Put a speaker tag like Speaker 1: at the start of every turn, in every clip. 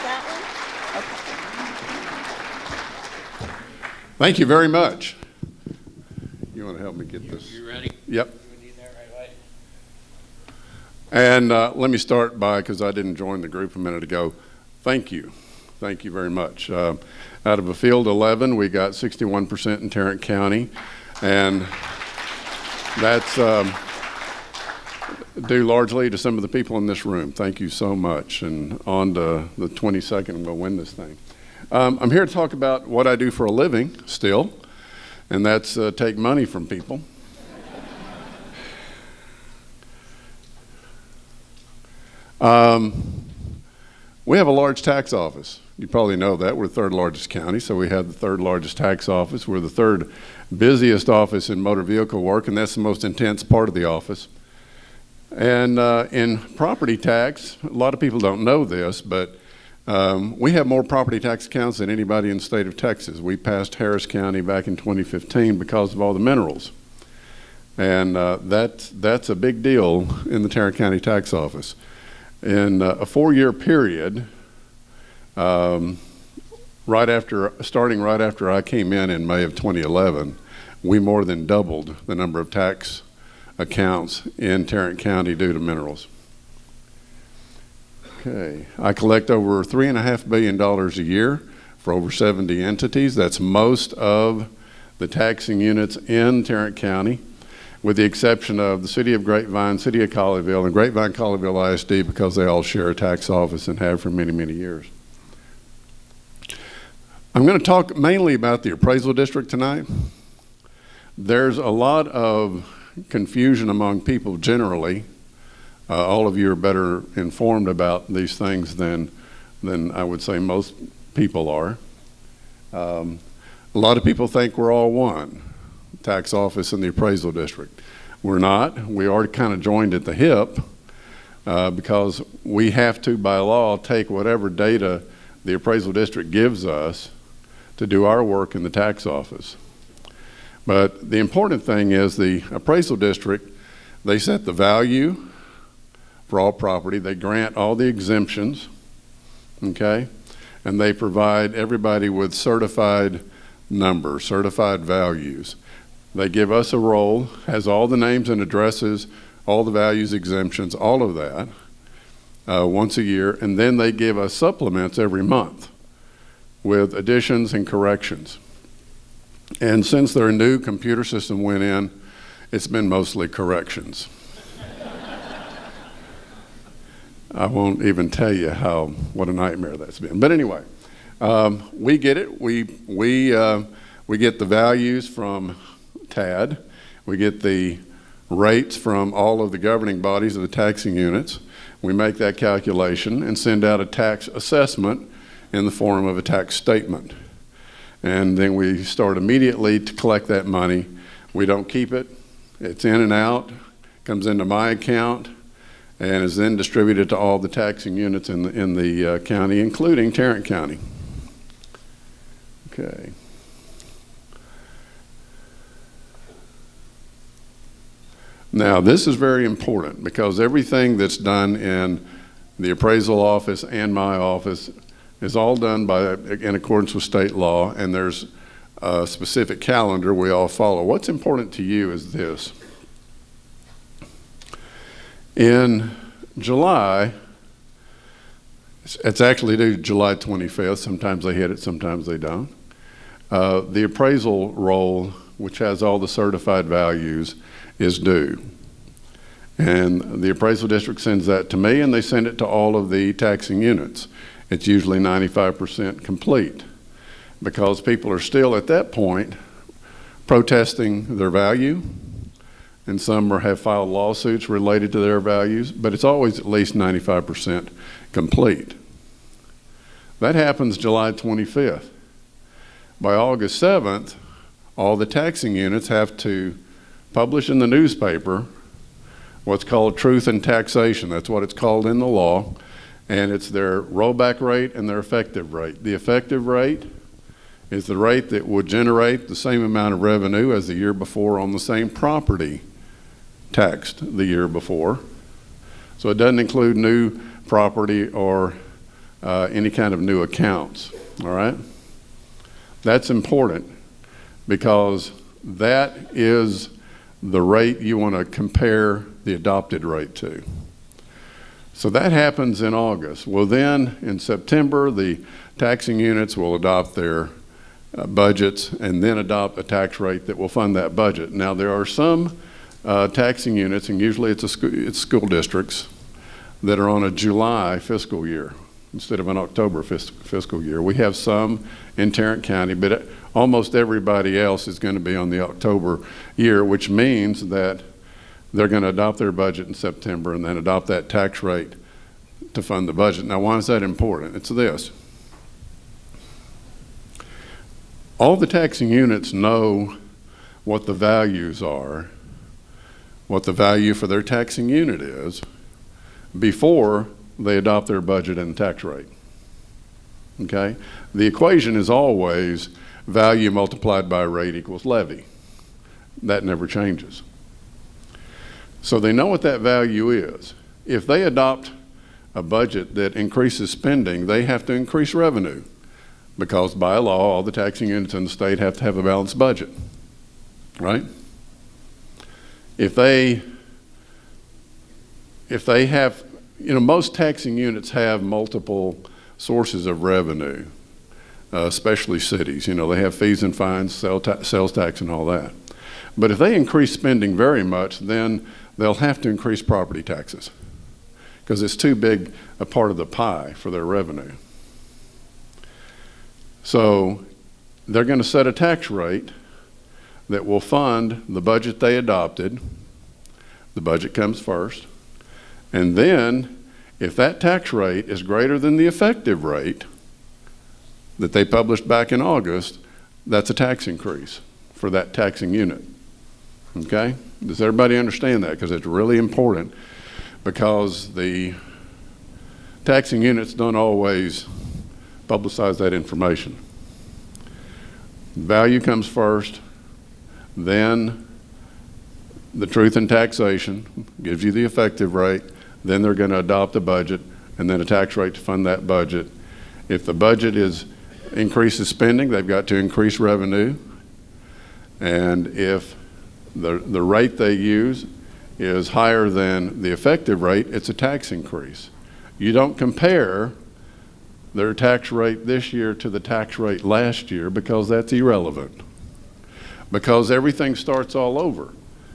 Speaker 1: that one? Okay.
Speaker 2: Thank you very much. You want to help me get this?
Speaker 3: You ready?
Speaker 2: Yep.
Speaker 3: You need that right way.
Speaker 2: And let me start by, because I didn't join the group a minute ago, thank you. Thank you very much. Out of a field 11, we got 61% in Tarrant County, and that's due largely to some of the people in this room. Thank you so much. And on to the 22nd, we'll win this thing. I'm here to talk about what I do for a living still, and that's take money from people. We have a large tax office. You probably know that. We're the third largest county, so we have the third largest tax office. We're the third busiest office in motor vehicle work, and that's the most intense part of the office. And in property tax, a lot of people don't know this, but we have more property tax accounts than anybody in the state of Texas. We passed Harris County back in 2015 because of all the minerals. And that's a big deal in the Tarrant County Tax Office. In a 4-year period, starting right after I came in May of 2011, we more than doubled the number of tax accounts in Tarrant County due to minerals. Okay, I collect over $3.5 billion a year for over 70 entities. That's most of the taxing units in Tarrant County, with the exception of the City of Grapevine, City of Colleyville, and Grapevine-Colleyville ISD, because they all share a tax office and have for many, many years. I'm going to talk mainly about the appraisal district tonight. There's a lot of confusion among people generally. All of you are better informed about these things than I would say most people are. A lot of people think we're all one, tax office and the appraisal district. We're not. We are kind of joined at the hip because we have to, by law, take whatever data the appraisal district gives us to do our work in the tax office. But the important thing is the appraisal district, they set the value for all property. They grant all the exemptions, okay? And they provide everybody with certified numbers, certified values. They give us a roll, has all the names and addresses, all the values, exemptions, all of that once a year, and then they give us supplements every month with additions and corrections. And since their new computer system went in, it's been mostly corrections. I won't even tell you what a nightmare that's been. But anyway, we get it. We get the values from TAD. We get the rates from all of the governing bodies of the taxing units. We make that calculation and send out a tax assessment in the form of a tax statement. And then we start immediately to collect that money. We don't keep it. It's in and out, comes into my account, and is then distributed to all the taxing units in the county, including Tarrant County. Okay. Now, this is very important because everything that's done in the appraisal office and my office is all done in accordance with state law, and there's a specific calendar we all follow. What's important to you is this. In July, it's actually due July 25th. Sometimes they hit it, sometimes they don't. The appraisal roll, which has all the certified values, is due. And the appraisal district sends that to me, and they send it to all of the taxing units. It's usually 95% complete because people are still at that point protesting their value, and some have filed lawsuits related to their values, but it's always at least 95% complete. That happens July 25th. By August 7th, all the taxing units have to publish in the newspaper what's called truth in taxation. That's what it's called in the law. And it's their rollback rate and their effective rate. The effective rate is the rate that would generate the same amount of revenue as the year before on the same property taxed the year before. So it doesn't include new property or any kind of new accounts, all right? That's important because that is the rate you want to compare the adopted rate to. So that happens in August. Well, then in September, the taxing units will adopt their budgets and then adopt a tax rate that will fund that budget. Now, there are some taxing units, and usually it's school districts, that are on a July fiscal year instead of an October fiscal year. We have some in Tarrant County, but almost everybody else is going to be on the October year, which means that they're going to adopt their budget in September and then adopt that tax rate to fund the budget. Now, why is that important? It's this. All the taxing units know what the values are, what the value for their taxing unit is, before they adopt their budget and tax rate. Okay? The equation is always value multiplied by rate equals levy. That never changes. So they know what that value is. If they adopt a budget that increases spending, they have to increase revenue because by law, all the taxing units in the state have to have a balanced budget, right? If they have, most taxing units have multiple sources of revenue, especially cities. They have fees and fines, sales tax, and all that. But if they increase spending very much, then they'll have to increase property taxes because it's too big a part of the pie for their revenue. So they're going to set a tax rate that will fund the budget they adopted. The budget comes first. And then, if that tax rate is greater than the effective rate that they published back in August, that's a tax increase for that taxing unit. Okay? Does everybody understand that? Because it's really important because the taxing units don't always publicize that information. Value comes first, then the truth in taxation gives you the effective rate, then they're going to adopt a budget and then a tax rate to fund that budget. If the budget increases spending, they've got to increase revenue. And if the rate they use is higher than the effective rate, it's a tax increase. You don't compare their tax rate this year to the tax rate last year because that's irrelevant. Because everything starts all over.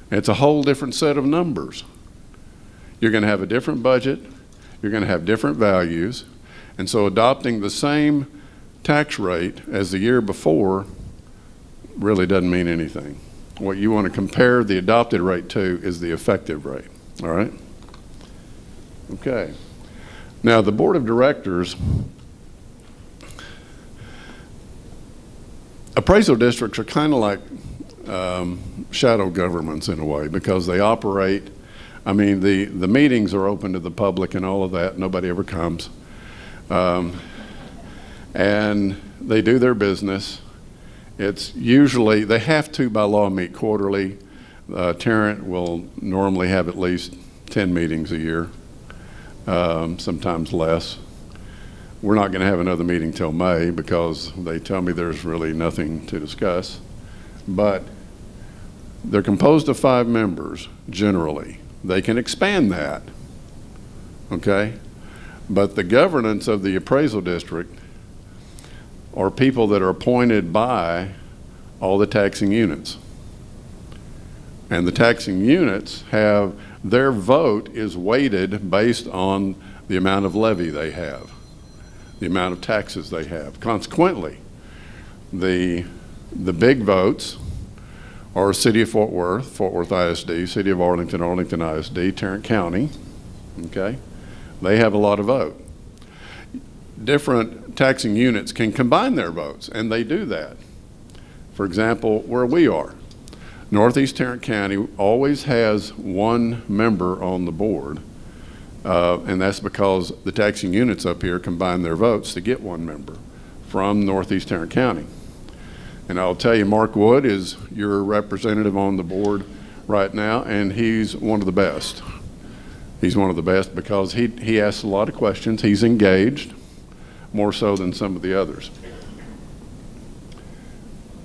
Speaker 2: It's a whole different set of numbers. You're going to have a different budget, you're going to have different values, and so adopting the same tax rate as the year before really doesn't mean anything. What you want to compare the adopted rate to is the effective rate, all right? Okay. Now, the board of directors, appraisal districts are kind of like shadow governments in a way because they operate. The meetings are open to the public and all of that. Nobody ever comes. And they do their business. It's usually, they have to by law meet quarterly. Tarrant will normally have at least 10 meetings a year, sometimes less. We're not going to have another meeting till May because they tell me there's really nothing to discuss. But they're composed of 5 members, generally. They can expand that, okay? But the governance of the appraisal district are people that are appointed by all the taxing units. And the taxing units have, their vote is weighted based on the amount of levy they have, the amount of taxes they have. Consequently, the big votes are City of Fort Worth ISD, City of Arlington, Arlington ISD, Tarrant County, okay? They have a lot of vote. Different taxing units can combine their votes, and they do that. For example, where we are, Northeast Tarrant County always has 1 member on the board, and that's because the taxing units up here combine their votes to get 1 member from Northeast Tarrant County. And I'll tell you, Mark Wood is your representative on the board right now, and he's one of the best. He's one of the best because he asks a lot of questions. He's engaged. more so than some of the others.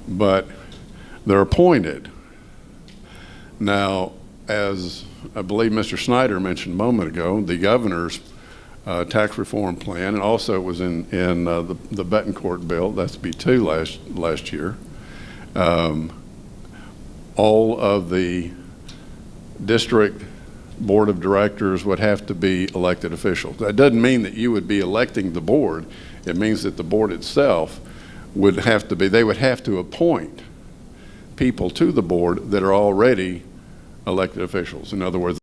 Speaker 2: But they're appointed. Now, as I believe Mr. Snyder mentioned a moment ago, the governor's tax reform plan, and also it was in the Betancourt bill, that's B2 last year. All of the district board of directors would have to be elected officials. That doesn't mean that you would be electing the board. It means that the board itself would have to be, they would have to appoint people to the board that are already elected officials. In other words,